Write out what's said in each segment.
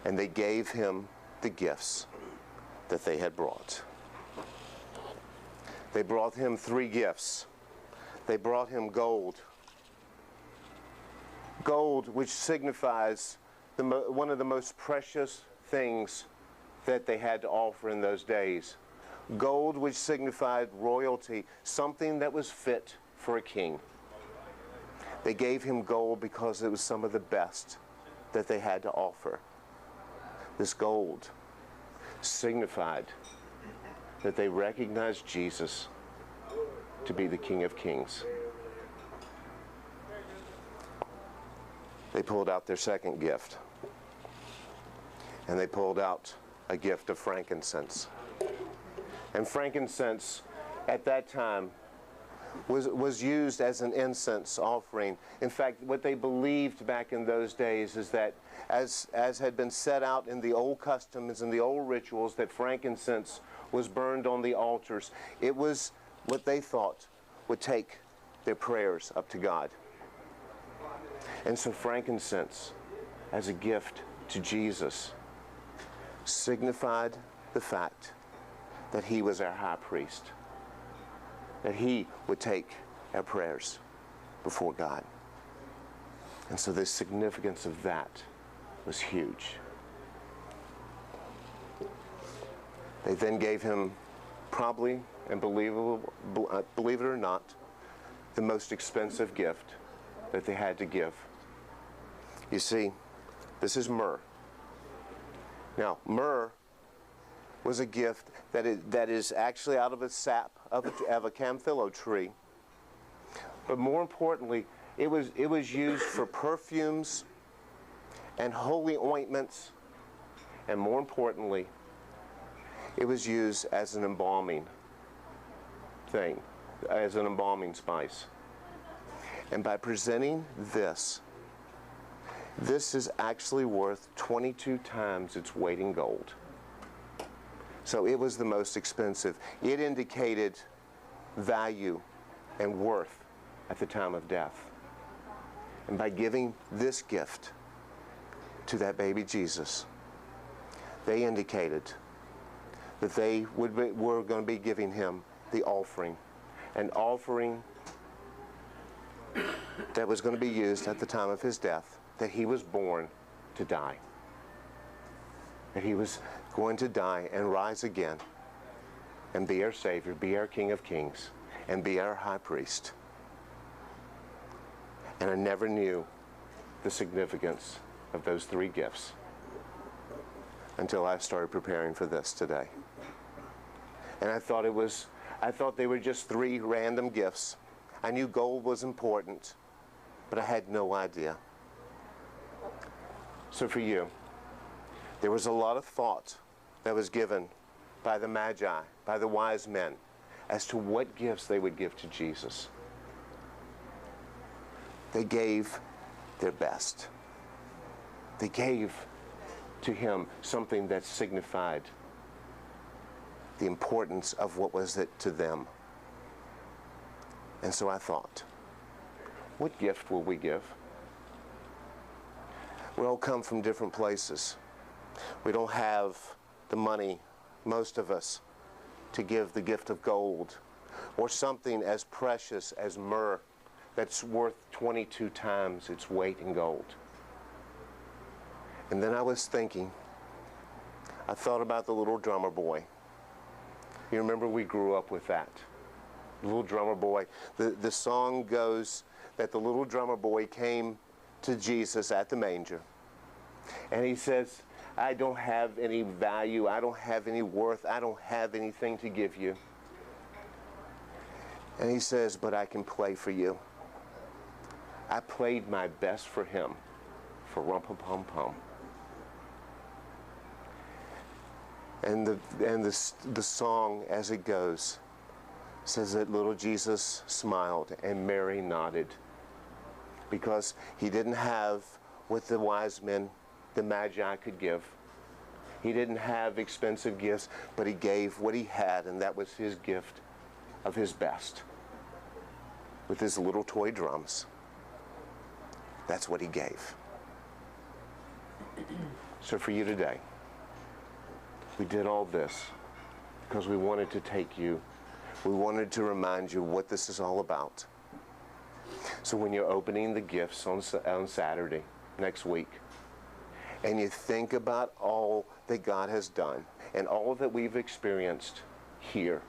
And they gave him the gifts that they had brought. They brought him 3 gifts. They brought him gold. Gold, which signifies one of the most precious things that they had to offer in those days. Gold, which signified royalty, something that was fit for a king. They gave him gold because it was some of the best that they had to offer. This gold signified that they recognized Jesus to be the King of Kings. They pulled out their second gift, and they pulled out a gift of frankincense. And frankincense at that time was used as an incense offering. In fact, what they believed back in those days is that as had been set out in the old customs and the old rituals, that frankincense was burned on the altars. It was what they thought would take their prayers up to God. And so frankincense, as a gift to Jesus, signified the fact that he was our high priest, that he would take our prayers before God. And so the significance of that was huge. They then gave him probably, and believe it or not, the most expensive gift that they had to give. You see, this is myrrh. Now, myrrh was a gift that is actually out of a sap of a camphillo tree. But more importantly, it was used for perfumes and holy ointments, and more importantly, it was used as an embalming thing, as an embalming spice. And by presenting this is actually worth 22 times its weight in gold. So it was the most expensive. It indicated value and worth at the time of death. And by giving this gift to that baby Jesus, they indicated that they were going to be giving him the offering, an offering that was going to be used at the time of his death, that he was born to die, that he was going to die and rise again and be our Savior, be our King of Kings, and be our high priest. And I never knew the significance of those 3 gifts until I started preparing for this today. And I thought they were just 3 random gifts. I knew gold was important, but I had no idea. So for you, there was a lot of thought that was given by the Magi, by the wise men, as to what gifts they would give to Jesus. They gave their best. They gave to him something that signified the importance of what was it to them. And so I thought, what gift will we give? We all come from different places. We don't have the money, most of us, to give the gift of gold or something as precious as myrrh that's worth 22 times its weight in gold. And then I was thinking, I thought about the little drummer boy. You remember we grew up with that. The little drummer boy. The song goes that the little drummer boy came to Jesus at the manger. And he says, I don't have any value, I don't have any worth, I don't have anything to give you. And he says, but I can play for you. I played my best for him, for Rum-Pum-Pum-Pum. And the song, as it goes, says that little Jesus smiled and Mary nodded, because he didn't have what the wise men, the Magi, could give. He didn't have expensive gifts, but he gave what he had, and that was his gift of his best, with his little toy drums. That's what he gave. So for you today, we did all this because we wanted to take you, we wanted to remind you what this is all about. So when you're opening the gifts on Saturday next week, and you think about all that God has done and all that we've experienced here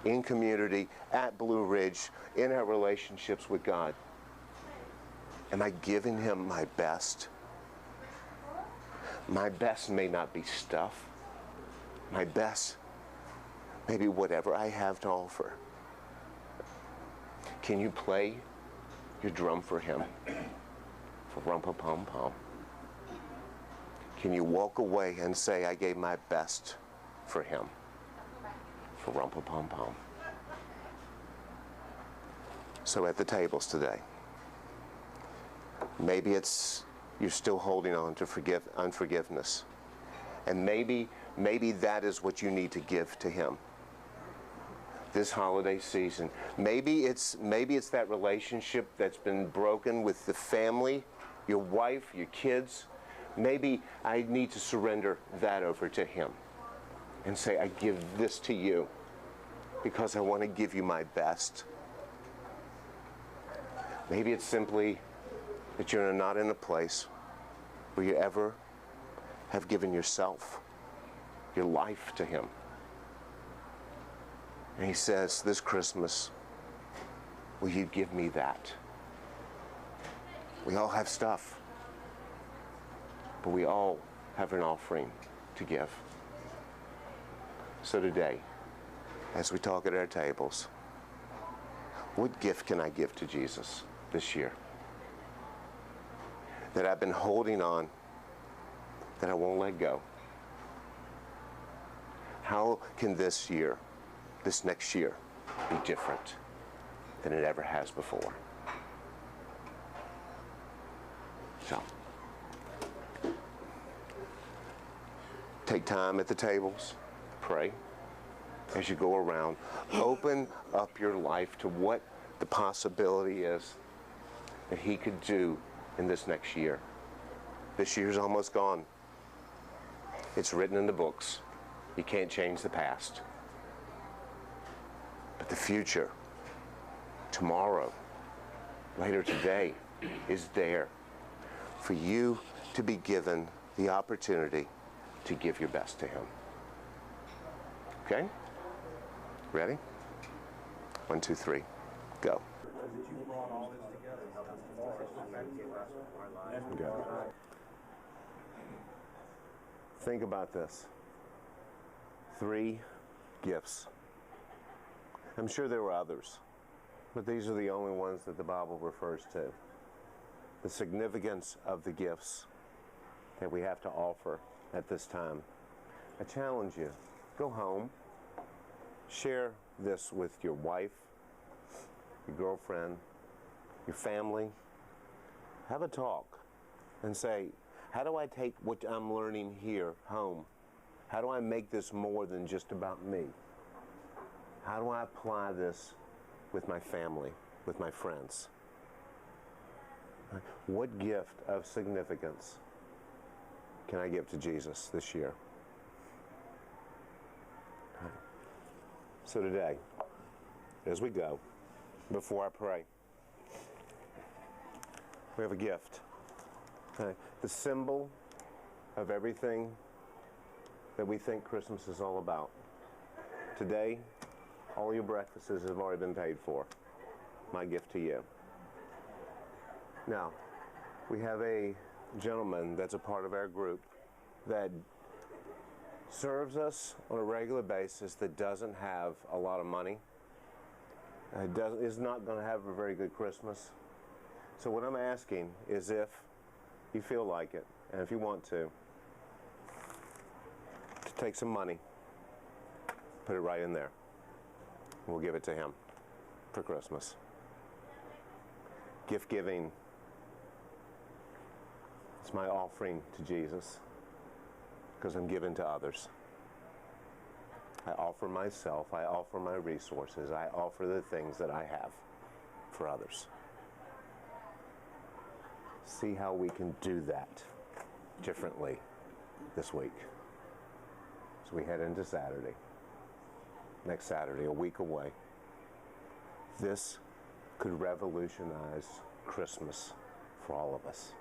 in community, at Blue Ridge, in our relationships with God, am I giving him my best? My best may not be stuff. My best may be whatever I have to offer. Can you play your drum for him? For rum-pa-pum-pum. Can you walk away and say, I gave my best for him? For rum-pa-pum-pum. So at the tables today, maybe it's you're still holding on to unforgiveness. And maybe that is what you need to give to him this holiday season. Maybe it's that relationship that's been broken with the family, your wife, your kids. Maybe I need to surrender that over to him and say, I give this to you because I want to give you my best. Maybe it's simply that you're not in a place where you ever have given yourself, your life to him. And he says, this Christmas, will you give me that? We all have stuff, but we all have an offering to give. So today, as we talk at our tables, what gift can I give to Jesus this year that I've been holding on, that I won't let go? How can this year, this next year, be different than it ever has before? So, take time at the tables, pray as you go around. Open up your life to what the possibility is that he could do in this next year. This year's almost gone. It's written in the books. You can't change the past. But the future, tomorrow, later today, is there for you to be given the opportunity to give your best to him. Okay? Ready? 1, 2, 3, go. Okay. Think about this. 3 gifts. I'm sure there were others, but these are the only ones that the Bible refers to. The significance of the gifts that we have to offer at this time. I challenge you, go home, share this with your wife, your girlfriend, your family. Have a talk and say, how do I take what I'm learning here home? How do I make this more than just about me? How do I apply this with my family, with my friends? What gift of significance can I give to Jesus this year? So today, as we go, before I pray, we have a gift. The symbol of everything that we think Christmas is all about. Today, all your breakfasts have already been paid for. My gift to you. Now, we have a gentleman that's a part of our group that serves us on a regular basis that doesn't have a lot of money, is not going to have a very good Christmas. So what I'm asking is, if you feel like it, and if you want to take some money, put it right in there. We'll give it to him for Christmas. Gift giving. It's my offering to Jesus because I'm giving to others. I offer myself, I offer my resources, I offer the things that I have for others. See how we can do that differently this week. So we head into Saturday. Next Saturday, a week away. This could revolutionize Christmas for all of us.